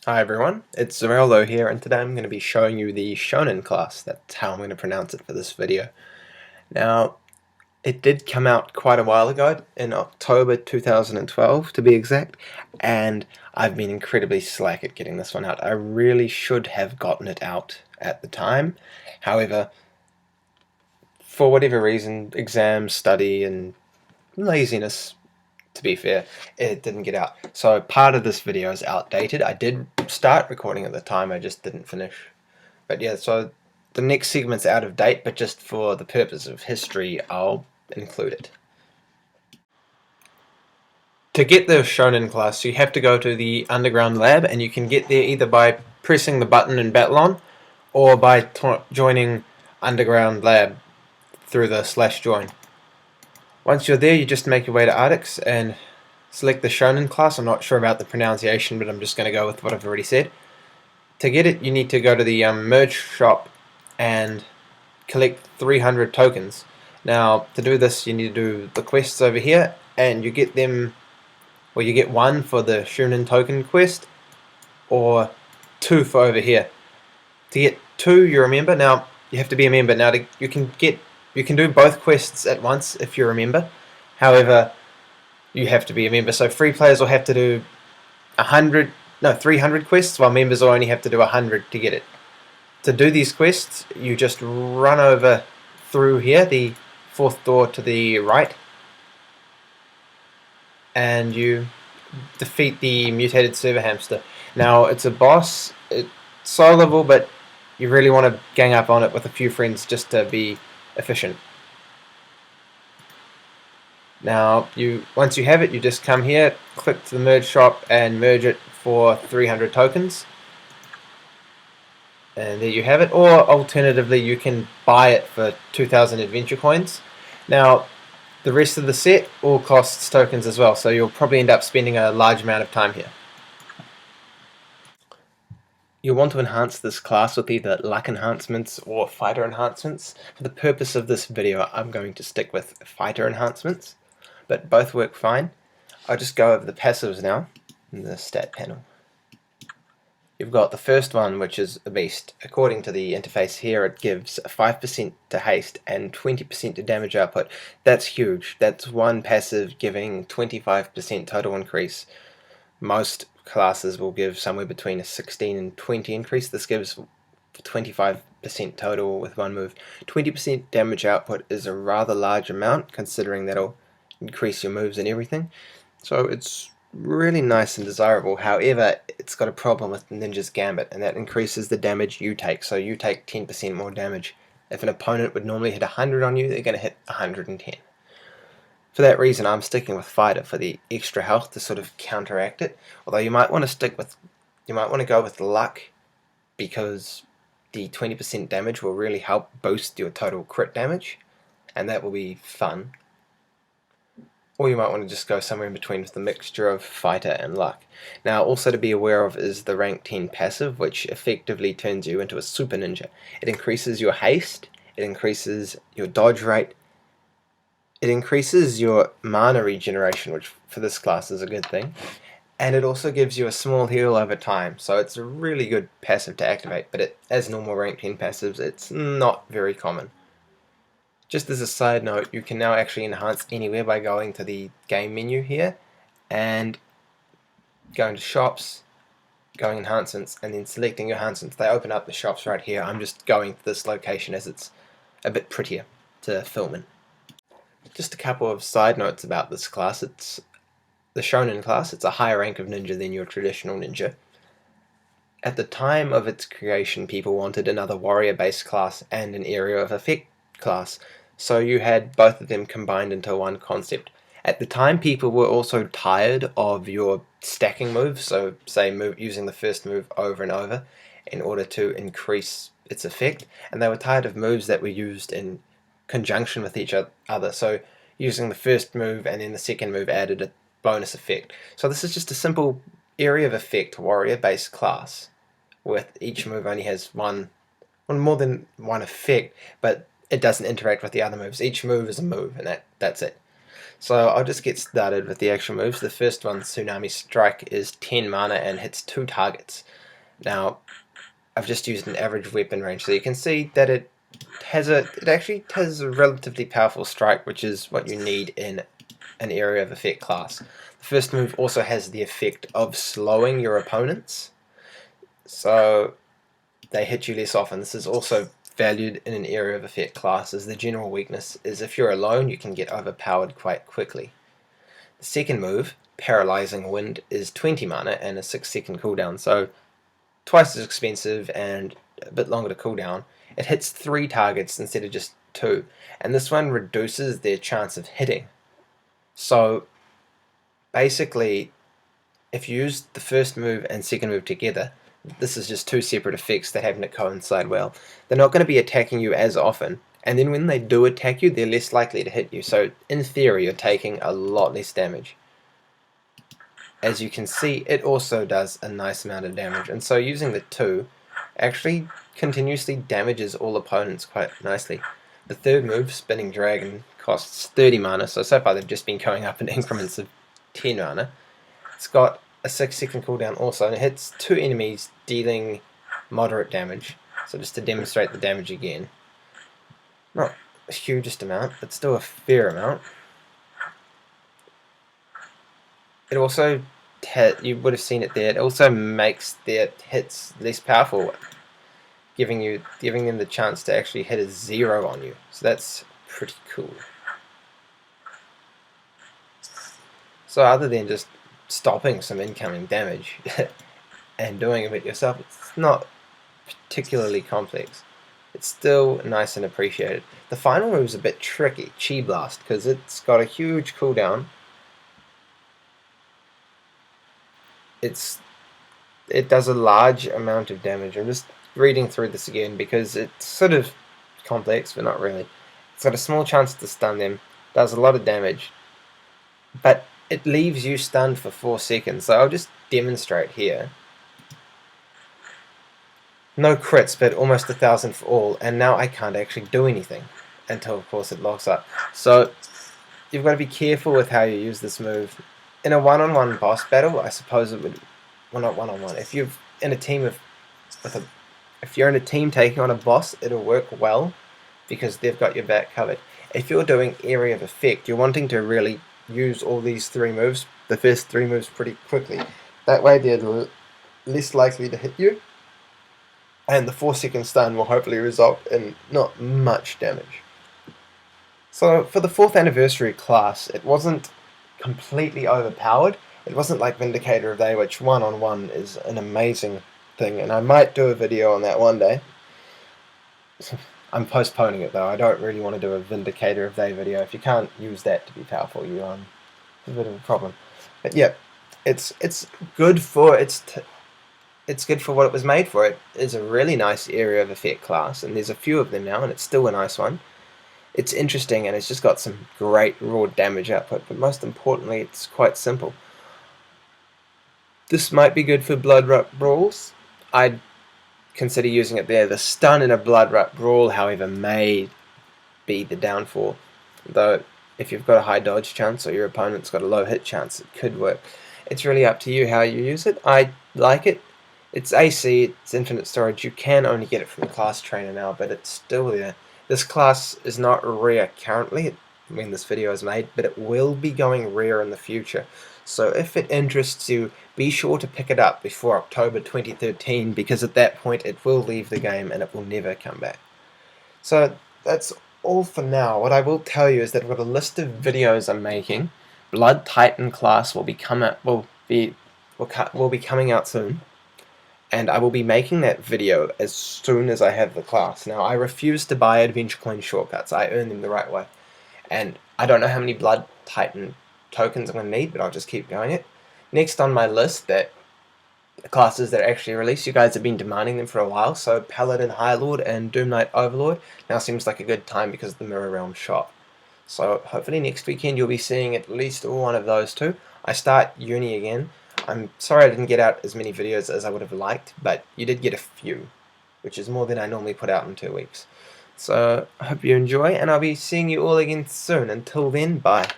Hi everyone, it's Zorello here, and today I'm going to be showing you the Chunin class. That's how I'm going to pronounce it for this video. Now, it did come out quite a while ago, in October 2012 to be exact, and I've been incredibly slack at getting this one out. I really should have gotten it out at the time. However, for whatever reason, exams, study, and laziness, to be fair, it didn't get out. So part of this video is outdated. I did start recording at the time, I just didn't finish. But yeah, so the next segment's out of date, but just for the purpose of history, I'll include it. To get the Chunin class, you have to go to the underground lab, and you can get there either by pressing the button in Battlon, or by joining underground lab through the /join. Once you're there, you just make your way to Arctics and select the Chunin class. I'm not sure about the pronunciation, but I'm just going to go with what I've already said. To get it, you need to go to the merge shop and collect 300 tokens. Now, to do this, you need to do the quests over here, and you get them, or you get one for the Chunin token quest, or two for over here. To get two, you're a member. Now, you have to be a member. Now, you can do both quests at once if you're a member. However, you have to be a member. So free players will have to do 300 quests, while members will only have to do 100 to get it. To do these quests, you just run over through here, the fourth door to the right, and you defeat the mutated server hamster. Now, it's a boss. It's slow level, but you really want to gang up on it with a few friends just to be efficient. Now, once you have it, you just come here, click to the merge shop, and merge it for 300 tokens. And there you have it. Or alternatively, you can buy it for 2,000 adventure coins. Now, the rest of the set all costs tokens as well, so you'll probably end up spending a large amount of time here. You'll want to enhance this class with either luck enhancements or fighter enhancements. For the purpose of this video, I'm going to stick with fighter enhancements, but both work fine. I'll just go over the passives now in the stat panel. You've got the first one, which is a beast. According to the interface here, it gives 5% to haste and 20% to damage output. That's huge. That's one passive giving 25% total increase. Most classes will give somewhere between a 16 and 20 increase. This gives 25% total with one move. 20% damage output is a rather large amount, considering that'll increase your moves and everything. So it's really nice and desirable. However, it's got a problem with Ninja's Gambit, and that increases the damage you take. So you take 10% more damage. If an opponent would normally hit 100 on you, they're going to hit 110. For that reason, I'm sticking with fighter for the extra health to sort of counteract it. Although you might want to go with luck, because the 20% damage will really help boost your total crit damage, and that will be fun. Or you might want to just go somewhere in between with the mixture of fighter and luck. Now, also to be aware of is the rank 10 passive, which effectively turns you into a super ninja. It increases your haste, it increases your dodge rate, it increases your mana regeneration, which for this class is a good thing, and it also gives you a small heal over time. So it's a really good passive to activate, but as normal rank 10 passives, it's not very common. Just as a side note, you can now actually enhance anywhere by going to the game menu here and going to shops, going enhancements, and then selecting your enhancements. They open up the shops right here. I'm just going to this location as it's a bit prettier to film in. Just a couple of side notes about this class. It's the Chunin class. It's a higher rank of ninja than your traditional ninja. At the time of its creation, people wanted another warrior-based class and an area of effect class. So you had both of them combined into one concept. At the time, people were also tired of your stacking moves, so say using the first move over and over in order to increase its effect, and they were tired of moves that were used in conjunction with each other, so using the first move and then the second move added a bonus effect. So this is just a simple area of effect warrior-based class, with each move only has more than one effect, but it doesn't interact with the other moves. Each move is a move, and that's it. So I'll just get started with the actual moves. The first one, Tsunami Strike, is 10 mana and hits 2 targets. Now, I've just used an average weapon range, so you can see that it actually has a relatively powerful strike, which is what you need in an area of effect class. The first move also has the effect of slowing your opponents, so they hit you less often. This is also valued in an area of effect class, as the general weakness is if you're alone you can get overpowered quite quickly. The second move, Paralyzing Wind, is 20 mana and a 6-second cooldown, so twice as expensive and a bit longer to cooldown. It hits 3 targets instead of just 2, and this one reduces their chance of hitting. So basically, if you use the first move and second move together, this is just 2 separate effects that happen to coincide well. They're not going to be attacking you as often, and then when they do attack you, they're less likely to hit you. So in theory, you're taking a lot less damage. As you can see, it also does a nice amount of damage, and so using the 2 actually continuously damages all opponents quite nicely. The third move, Spinning Dragon, costs 30 mana, so far they've just been going up in increments of 10 mana. It's got a 6-second cooldown also, and it hits 2 enemies, dealing moderate damage. So just to demonstrate the damage again. Not a hugest amount, but still a fair amount. It also, you would have seen it there, it also makes their hits less powerful, giving them the chance to actually hit a 0 on you. So that's pretty cool. So other than just stopping some incoming damage and doing a bit yourself, it's not particularly complex. It's still nice and appreciated. The final move is a bit tricky, Chi Blast, because it's got a huge cooldown. It does a large amount of damage. I'm just reading through this again because it's sort of complex, but not really. It's got a small chance to stun them, does a lot of damage, but it leaves you stunned for 4 seconds. So I'll just demonstrate here. No crits, but almost 1,000 for all, and now I can't actually do anything until, of course, it locks up. So you've got to be careful with how you use this move. In a one-on-one boss battle, I suppose it would, well, not one-on-one. If you're in a team if you're in a team taking on a boss, it'll work well because they've got your back covered. If you're doing area of effect, you're wanting to really use all these 3 moves, the first 3 moves, pretty quickly. That way, they're less likely to hit you, and the 4-second stun will hopefully result in not much damage. So for the 4th anniversary class, it wasn't completely overpowered. It wasn't like Vindicator of Day, which one-on-one is an amazing thing, and I might do a video on that one day. I'm postponing it though. I don't really want to do a Vindicator of Day video. If you can't use that to be powerful, it's a bit of a problem. But yeah, it's good for it's good for what it was made for. It is a really nice area of effect class, and there's a few of them now, and it's still a nice one. It's interesting, and it's just got some great raw damage output, but most importantly, it's quite simple. This might be good for Blood Rut Brawls. I'd consider using it there. The stun in a Blood Rut Brawl, however, may be the downfall. Though, if you've got a high dodge chance or your opponent's got a low hit chance, it could work. It's really up to you how you use it. I like it. It's AC, it's infinite storage. You can only get it from the class trainer now, but it's still there. This class is not rare currently when this video is made, but it will be going rare in the future. So if it interests you, be sure to pick it up before October 2013, because at that point it will leave the game and it will never come back. So that's all for now. What I will tell you is that I've got a list of videos I'm making. Blood Titan class will be coming out soon, and I will be making that video as soon as I have the class. Now, I refuse to buy Adventure Coin shortcuts. I earn them the right way, and I don't know how many Blood Titan tokens I'm going to need, but I'll just keep going it. Next on my list, that classes that are actually released, you guys have been demanding them for a while, so Paladin High Lord and Doom Knight Overlord now seems like a good time because of the Mirror Realm shop. So hopefully next weekend you'll be seeing at least one of those 2. I start uni again. I'm sorry I didn't get out as many videos as I would have liked, but you did get a few, which is more than I normally put out in 2 weeks. So I hope you enjoy, and I'll be seeing you all again soon. Until then, bye.